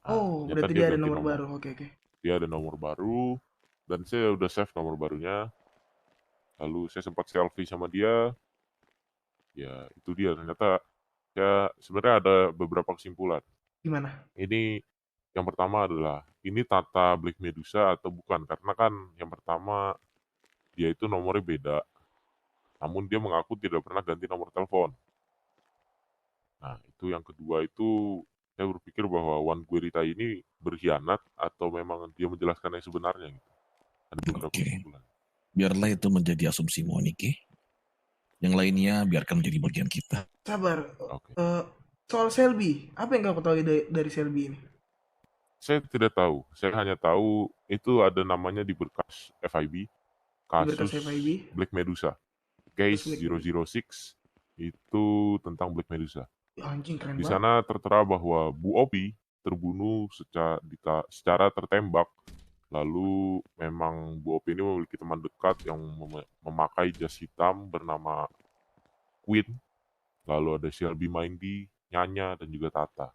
Nah, Oh, ternyata berarti dia dia ada ganti nomor nomor. baru. Oke, oke. Dia ada nomor baru dan saya udah save nomor barunya. Lalu saya sempat selfie sama dia. Ya, itu dia ternyata ya sebenarnya ada beberapa kesimpulan. Gimana? Ini yang pertama adalah ini Tata Black Medusa atau bukan? Karena kan yang pertama dia itu nomornya beda, namun dia mengaku tidak pernah ganti nomor telepon. Nah, itu yang kedua itu saya berpikir bahwa Wan Guerita ini berkhianat atau memang dia menjelaskan yang sebenarnya gitu. Ada beberapa Oke. kesimpulan. Biarlah itu menjadi asumsi Moniki. Yang lainnya biarkan menjadi bagian kita. Sabar. Oke. Eh, soal Selby, apa yang kau ketahui dari Selby ini? Saya tidak tahu. Saya hanya tahu itu ada namanya di berkas FIB, Di berkas kasus FIB, Black Medusa. terus Case Black Widow. 006 itu tentang Black Medusa. Anjing keren Di banget. sana tertera bahwa Bu Opi terbunuh secara tertembak. Lalu memang Bu Opi ini memiliki teman dekat yang memakai jas hitam bernama Queen. Lalu ada Shelby Mindy, Nyanya, dan juga Tata.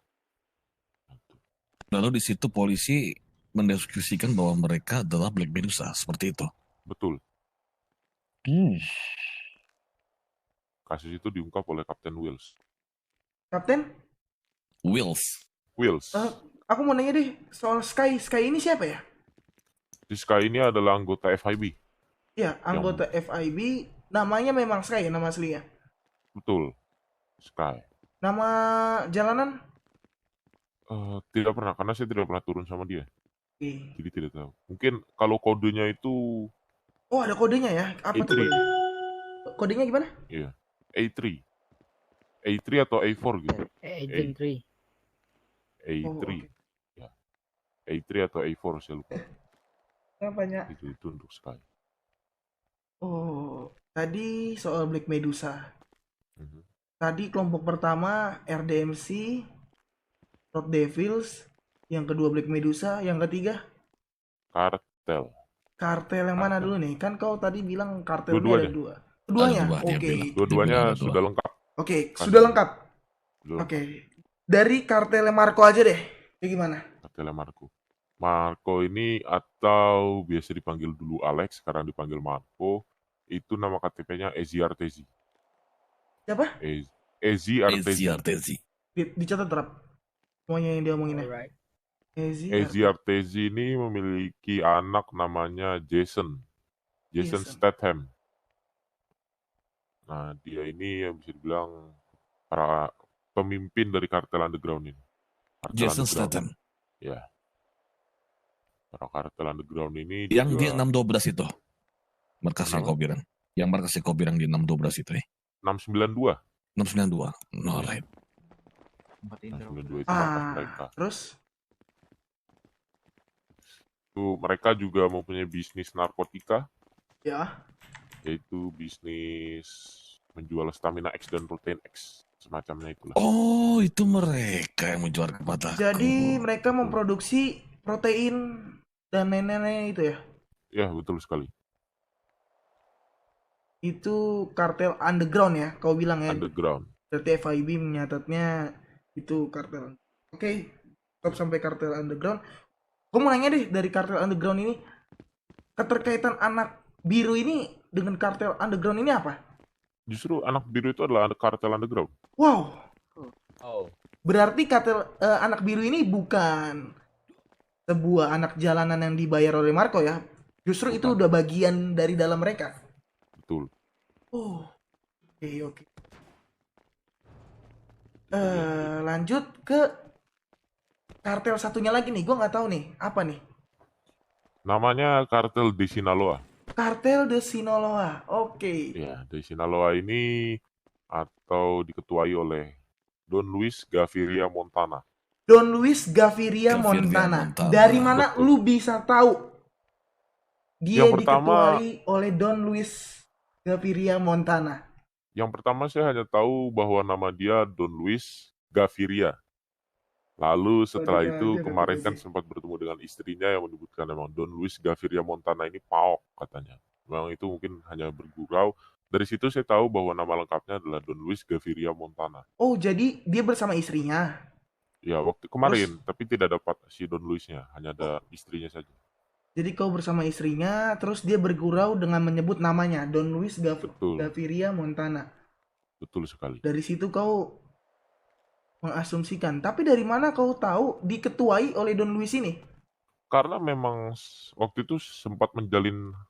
Lalu di situ polisi mendiskusikan bahwa mereka adalah Black Medusa, seperti itu. Betul, kasus itu diungkap oleh Kapten Wills. Kapten, Wills. aku mau nanya deh soal Sky. Sky ini siapa ya? Siska ini adalah anggota FIB. Ya, anggota FIB. Namanya memang Sky ya, nama aslinya. Betul, Sky. Nama jalanan? Tidak pernah, karena saya tidak pernah turun sama dia. Oke. Jadi tidak tahu. Mungkin kalau kodenya itu Oh, ada kodenya ya? Apa tuh A3. kodenya? Kodenya gimana? Iya, A3. A3 atau A4 gitu. Agent 3. A3. Oh, oke. Ya. A3 atau A4 saya lupa. Banyak. Itu untuk Sky. Oh, tadi soal Black Medusa. Mhm. Tadi kelompok pertama RDMC, Road Devils, yang kedua Black Medusa, yang ketiga Kartel. kartel yang mana Kartel. dulu nih? Kan kau tadi bilang kartel ini ada Dua-duanya. dua. Keduanya? Ada dua, dia Oke. bilang. Dua-duanya Dia bilang ada dua. sudah lengkap. Oke, Kan sudah lengkap. Sudah Oke. lengkap. Dari kartel Marco aja deh. Ini gimana? Kartelnya Marco. Marco ini atau biasa dipanggil dulu Alex, sekarang dipanggil Marco. Itu nama KTP-nya Ezi Artezi. Siapa? Ezi Ezi Artezi. Artezi. Dicatat terap. Semuanya yang dia omongin ya. Alright. Ezi Artezi ini memiliki anak namanya Jason Jason. Statham. Nah, dia ini yang bisa dibilang para pemimpin dari kartel underground ini. Kartel Jason underground. Statham. Ya. Para kartel underground ini Yang di juga 612 itu. Markasnya Kenapa? kau bilang. Yang markasnya kau bilang di 612 itu ya. 692. 692. Alright. 692 itu markas mereka. Terus? Itu mereka juga mempunyai bisnis narkotika, Ya. yaitu bisnis menjual stamina X dan protein X, semacamnya itulah. Oh, itu mereka yang menjual kepada Jadi aku. mereka memproduksi protein dan nenek-nenek itu ya? Ya, betul sekali. Itu kartel underground ya, kau bilang ya? Underground. Berarti FIB menyatatnya itu kartel. Oke, stop sampai kartel underground. Gue mau nanya deh, dari kartel underground ini, keterkaitan anak biru ini dengan kartel underground ini apa? Justru anak biru itu adalah kartel underground. Wow, Oh. berarti kartel anak biru ini bukan sebuah anak jalanan yang dibayar oleh Marco ya? Justru itu Bukan. udah bagian dari dalam mereka. Betul. Oh, oke. Lanjut ke kartel satunya lagi nih, gue nggak tahu nih, apa nih? Namanya kartel de Sinaloa. Kartel de Sinaloa, oke. Ya, de Sinaloa ini atau diketuai oleh Don Luis Gaviria Montana. Don Luis Gaviria Montana. Dari mana Betul. lu bisa tahu dia Yang pertama- diketuai oleh Don Luis Gaviria Montana? Yang pertama saya hanya tahu bahwa nama dia Don Luis Gaviria. Lalu setelah dia itu Gaviria kemarin kan sih. sempat bertemu dengan istrinya yang menyebutkan memang Don Luis Gaviria Montana ini paok katanya. Memang itu mungkin hanya bergurau. Dari situ saya tahu bahwa nama lengkapnya adalah Don Luis Gaviria Montana. Oh, jadi dia bersama istrinya. Ya, waktu Terus, kemarin, tapi tidak dapat si Don Luisnya, hanya ada oh, istrinya saja. jadi kau bersama istrinya, terus dia bergurau dengan menyebut namanya, Don Luis Betul, Gaviria Montana. betul sekali. Dari situ kau mengasumsikan. Tapi dari mana kau tahu diketuai oleh Don Luis ini? Karena memang waktu itu sempat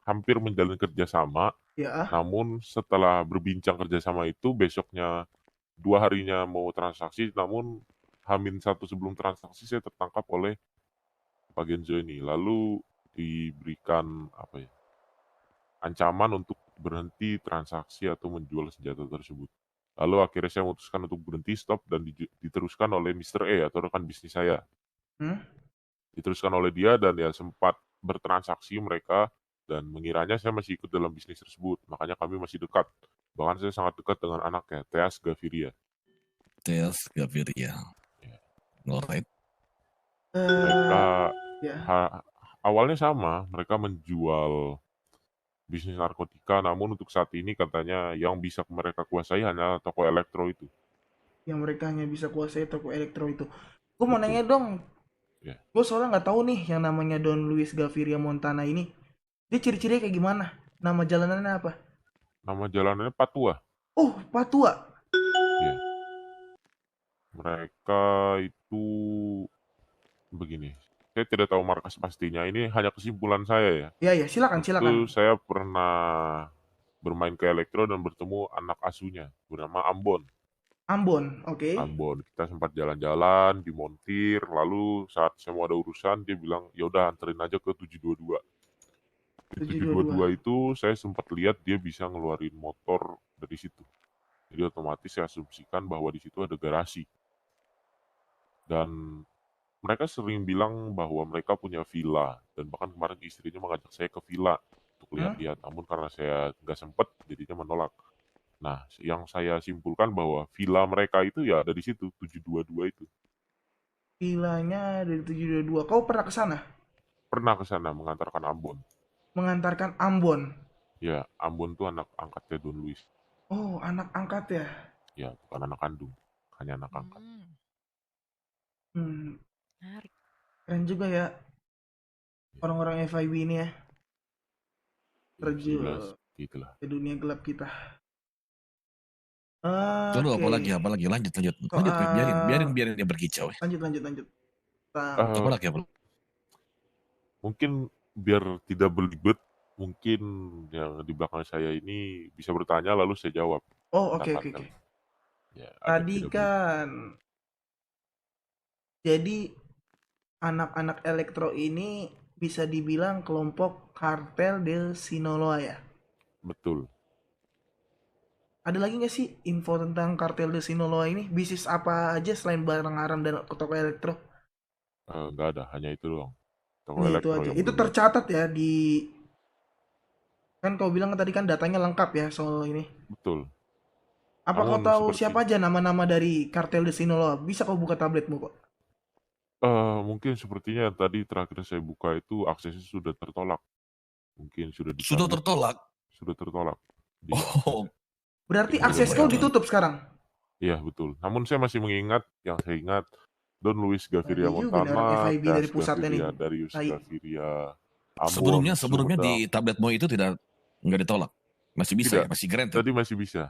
hampir menjalin kerjasama, Ya, namun setelah berbincang kerjasama itu, besoknya 2 harinya mau transaksi, namun Hamin satu sebelum transaksi saya tertangkap oleh Pak Genzo ini. Lalu diberikan apa ya, ancaman untuk berhenti transaksi atau menjual senjata tersebut. Lalu akhirnya saya memutuskan untuk berhenti stop dan diteruskan oleh Mr. E atau rekan bisnis saya. hmm? Diteruskan oleh dia dan ya sempat bertransaksi mereka dan mengiranya saya masih ikut dalam bisnis tersebut. Makanya kami masih dekat. Bahkan saya sangat dekat dengan anaknya, Teas Gaviria. Teas Gaviria. Ya. Alright. Mereka Ya, awalnya sama, mereka menjual bisnis narkotika, namun untuk saat ini katanya yang bisa mereka kuasai hanya toko elektro itu. yang mereka hanya bisa kuasai toko elektro itu. Gue mau Betul. nanya dong, Ya. gue soalnya nggak tahu nih yang namanya Don Luis Gaviria Montana ini. Dia ciri-cirinya kayak gimana? Nama jalanannya apa? Nama jalanannya Patua. Oh, Patua. Ya. Mereka itu begini. Saya tidak tahu markas pastinya. Ini hanya kesimpulan saya ya. Ya, ya, silakan, Waktu itu silakan. saya pernah bermain ke elektro dan bertemu anak asuhnya bernama Ambon. Ambon, oke. Ambon. Kita sempat jalan-jalan di Montir. Lalu saat saya mau ada urusan, dia bilang, ya udah anterin aja ke 722. Di 722 722. itu saya sempat lihat dia bisa ngeluarin motor dari situ. Jadi otomatis saya asumsikan bahwa di situ ada garasi. Dan mereka sering bilang bahwa mereka punya villa. Dan bahkan kemarin istrinya mengajak saya ke villa untuk Hmm? lihat-lihat. Namun karena saya nggak sempet, jadinya menolak. Nah, yang saya simpulkan bahwa villa mereka itu ya ada di situ, 722 itu. Vilanya dari 722. Kau pernah ke sana? Pernah ke sana mengantarkan Ambon. Mengantarkan Ambon. Ya, Ambon tuh anak angkatnya Don Luis. Oh, anak angkat ya. Ya, bukan anak kandung. Hanya anak angkat. Hmm, Menarik. keren juga ya orang-orang FIB ini ya. Ya, bisa dibilang Terjun seperti itulah. ke dunia gelap kita. Lalu Oke. apalagi lanjut biarin Soal dia berkicau ya. lanjut. Eh, Apalagi mungkin biar tidak belibet, mungkin yang di belakang saya ini bisa bertanya lalu saya jawab Oh, tentang oke, oke, kartel. oke. Ya, agar Tadi tidak belibet. kan jadi anak-anak elektro ini bisa dibilang kelompok kartel del Sinaloa ya. Betul. Ada lagi nggak sih info tentang kartel del Sinaloa ini? Bisnis apa aja selain barang haram dan toko elektro? Nggak ada, hanya itu doang. Toko Hanya itu elektro aja. yang Itu benar-benar. tercatat ya di kan kau bilang tadi kan datanya lengkap ya soal ini. Betul. Apa kau Namun tahu seperti siapa aja nama-nama dari kartel del Sinaloa? Bisa kau buka tabletmu kok. mungkin sepertinya tadi terakhir saya buka itu aksesnya sudah tertolak. Mungkin sudah sudah dicabut, tertolak. sudah tertolak. Di Oh, Berarti Tidak ada akses kau baiklah. barang. ditutup sekarang. Iya, betul. Namun saya masih mengingat, yang saya ingat, Don Luis Nah, Gaviria iya juga nih orang Montana, FIB dari Teas pusatnya nih. Gaviria, Darius Tai. Gaviria, Ambon, Sebelumnya Sumedang. di tabletmu itu nggak ditolak. Masih bisa Tidak, ya, masih granted. tadi masih bisa.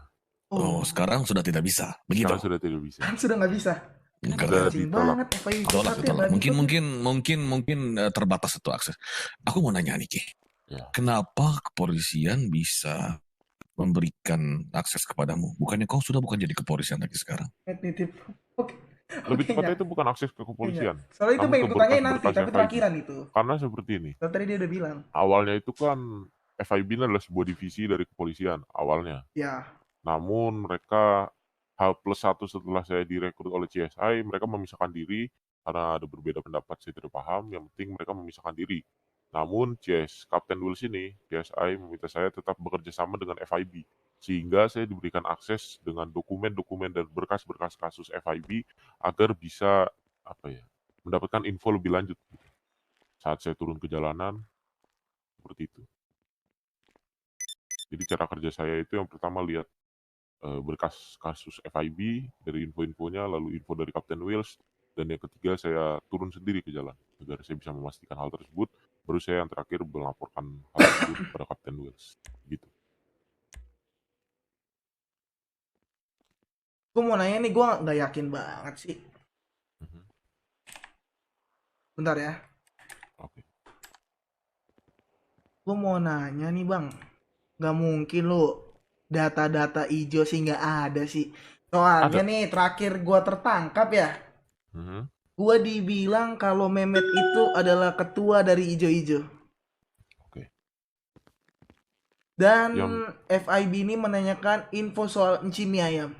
Oh, Oh, sekarang sudah tidak bisa. Begitu. Sekarang sudah tidak bisa. kan sudah nggak bisa. Enggak. Sudah Anjing ditolak. banget FIB Tolak, pusatnya tolak. bagi Mungkin terbatas itu akses. Aku mau nanya nih, Ki. Ya. Kenapa kepolisian bisa memberikan akses kepadamu? Bukannya kau sudah bukan jadi kepolisian lagi sekarang? nitip. Oke. Lebih Oke, tepatnya Nyak. itu bukan akses ke Oke, Nyak. kepolisian. Soalnya itu Namun pengen ke kutanyain nanti, berkas-berkas tapi FIB. terakhiran itu. Karena seperti ini. Dan tadi dia udah bilang. Awalnya itu kan FIB ini adalah sebuah divisi dari kepolisian. Awalnya. Ya, Namun mereka H+1 setelah saya direkrut oleh CSI, mereka memisahkan diri karena ada berbeda pendapat, saya tidak paham. Yang penting mereka memisahkan diri. Namun Kapten Wills ini, CSI meminta saya tetap bekerja sama dengan FIB. Sehingga saya diberikan akses dengan dokumen-dokumen dan berkas-berkas kasus FIB agar bisa mendapatkan info lebih lanjut. Saat saya turun ke jalanan, seperti itu. Jadi cara kerja saya itu yang pertama lihat berkas kasus FIB dari info-infonya, lalu info dari Kapten Wills, Dan yang ketiga saya turun sendiri ke jalan agar saya bisa memastikan hal tersebut. Baru saya yang terakhir melaporkan hal tersebut kepada Kapten Wells. Gitu. Gue mau nanya nih, gue nggak yakin banget sih. Mhm. Bentar ya. Oke. Gue mau nanya nih bang, nggak mungkin lo data-data ijo sih nggak ada sih. Soalnya Ada. nih terakhir gue tertangkap ya, Mhm. gue dibilang kalau Mehmet itu adalah ketua dari ijo-ijo. Oke. Dan Yang FIB ini menanyakan info soal Enci Mie Ayam.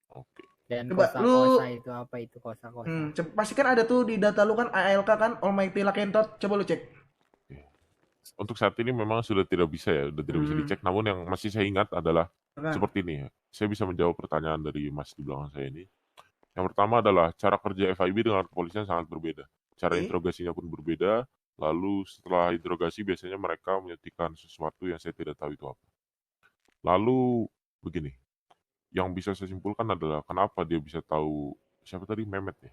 oke. Dan Coba kosa-kosa lu itu apa itu kosa-kosa? pasti kan ada tuh di data lu kan ALK kan Almighty Lakentot. Coba lu cek. Oke. Untuk saat ini memang sudah tidak bisa ya, sudah tidak bisa dicek. Namun yang masih saya ingat adalah Nah, seperti ini ya. Saya bisa menjawab pertanyaan dari Mas di belakang saya ini. Yang pertama adalah cara kerja FIB dengan kepolisian sangat berbeda. Cara Oke. interogasinya pun berbeda. Lalu setelah interogasi biasanya mereka menyetikan sesuatu yang saya tidak tahu itu apa. Lalu begini, yang bisa saya simpulkan adalah kenapa dia bisa tahu siapa tadi Mehmet ya?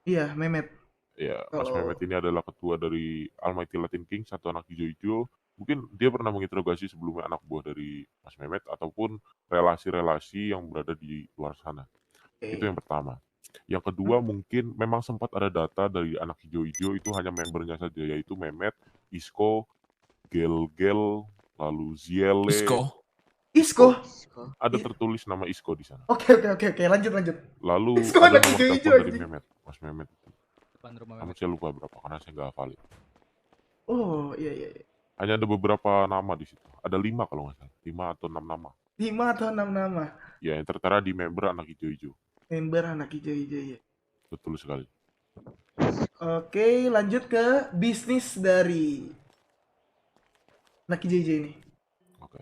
Iya, Mehmet. Ya, Mas Kalau Mehmet ini adalah ketua dari Almighty Latin King, satu anak hijau-hijau. Mungkin dia pernah menginterogasi sebelumnya anak buah dari Mas Mehmet ataupun relasi-relasi yang berada di luar sana. Itu yang pertama. Yang kedua mungkin memang sempat ada data dari anak hijau-hijau itu hanya membernya saja, yaitu Mehmet, Isko, Gel-Gel, lalu Ziele. Isko. Ada tertulis nama Isko di sana. Oke, lanjut. Lalu Isko ada anak nomor hijau-hijau, telepon dari anjing. Mehmet, Mas Mehmet. Depan rumah Namun Mehmet. saya lupa berapa karena saya nggak hafalin. Oh, iya. Hanya ada beberapa nama di situ. Ada 5 kalau nggak salah. 5 atau 6 nama. 5 atau 6 nama. Ya, yang tertera di member anak hijau-hijau. Member anak hijau-hijau ya. Betul sekali. Oke, lanjut ke bisnis dari anak hijau-hijau ini. Oke.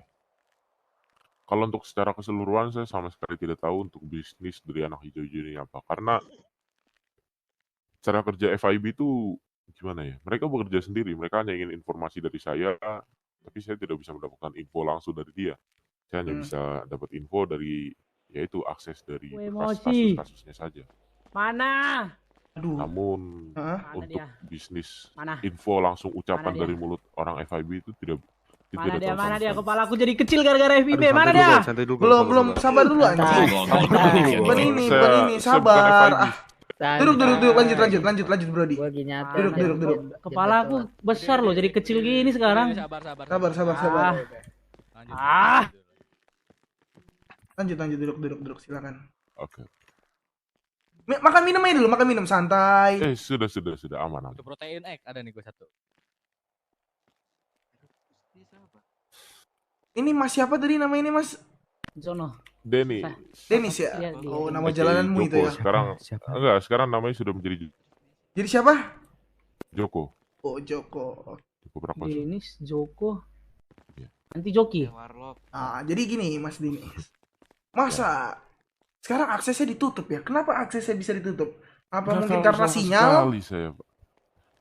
Kalau untuk secara keseluruhan saya sama sekali tidak tahu untuk bisnis dari anak hijau-hijau ini apa. Karena cara kerja FIB itu gimana ya? Mereka bekerja sendiri. Mereka hanya ingin informasi dari saya, tapi saya tidak bisa mendapatkan info langsung dari dia. Saya hanya bisa dapat info dari yaitu akses dari berkas Emosi. kasus-kasusnya saja. Mana? Aduh. Namun Hah? untuk dia? bisnis Mana? info langsung ucapan Mana dia? dari mulut orang FIB itu tidak Mana tidak dia? tahu Mana sama dia? sekali. Kepalaku jadi kecil gara-gara FIB. Aduh, Mana santai dulu, dia? Bang, santai dulu, Bang, Belum, sabar dulu anjing. Santai. Bukan ini, Saya bukan sabar. FIB. Duduk, lanjut, Brody. Gua gini nyata. Duduk. Kepalaku besar loh, jadi kecil gini sekarang. Sabar. Ah. Lanjut, duduk, silakan. Oke. Makan minum aja dulu, santai. Sudah aman. Untuk protein egg ada nih gue satu. Ini Mas siapa tadi nama ini Mas? Sono. Denny. Denis ya? Iya, dia. Oh, nama aka jalananmu itu Joko. ya? Sekarang namanya sudah menjadi Jadi siapa? Joko. Oh, Joko. Joko Prakoso. Denis, Joko. Iya. Nanti Joki. Jadi gini Mas Denis. Masa sekarang aksesnya ditutup ya? Kenapa aksesnya bisa ditutup? Apa Nggak mungkin tahu karena sama sinyal? sekali saya, Pak.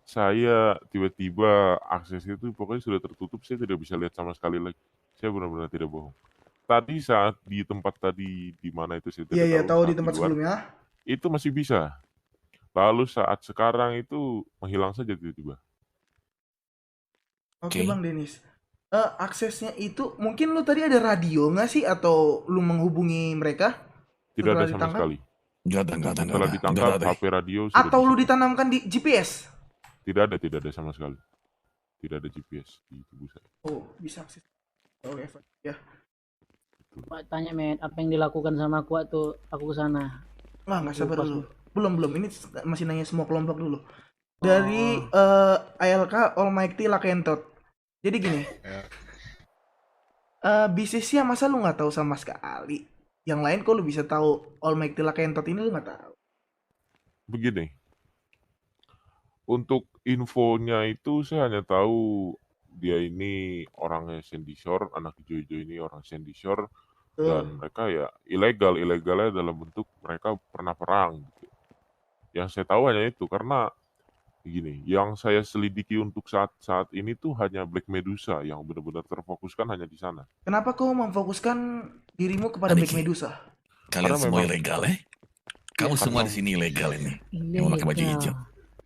Saya tiba-tiba akses itu pokoknya sudah tertutup, saya tidak bisa lihat sama sekali lagi. Saya benar-benar tidak bohong. Tadi saat di tempat tadi di mana itu saya tidak Iya, tahu saat di tempat luar, sebelumnya. itu masih bisa. Lalu saat sekarang itu menghilang saja tiba-tiba. Oke, Oke. Bang Denis. Aksesnya itu mungkin lu tadi ada radio nggak sih atau lu menghubungi mereka? Tidak Setelah ada sama ditangkap? sekali. Nggak ada. Setelah ditangkap Nggak ada. HP radio sudah Atau lu disita. ditanamkan di GPS? Tidak ada sama sekali. Tidak ada GPS di tubuh saya. Oh, bisa akses. Oh, ya. Pak tanya Met, apa yang dilakukan sama aku waktu aku ke sana? Nggak sabar Lupa, dulu. Belum. Ini masih nanya semua kelompok dulu. Dari ALK Almighty Lakentot. Jadi gini. Bisnisnya masa lu nggak tahu sama sekali? Yang lain kok lu bisa tahu Almighty Lakentot ini lu nggak tahu? Begini. Untuk infonya itu saya hanya tahu dia ini orangnya Sandy Shore, anak hijau-hijau ini orang Sandy Shore, dan mereka ya ilegalnya dalam bentuk mereka pernah perang gitu. Yang saya tahu hanya itu karena begini, yang saya selidiki untuk saat ini tuh hanya Black Medusa yang benar-benar terfokuskan hanya di sana. Kenapa kau memfokuskan dirimu kepada Ada Black Ki. Medusa? Kalian Karena semua memang- ilegal ya? Kamu semua di sini ilegal ini. Yang pakai baju Ilegal. hijau.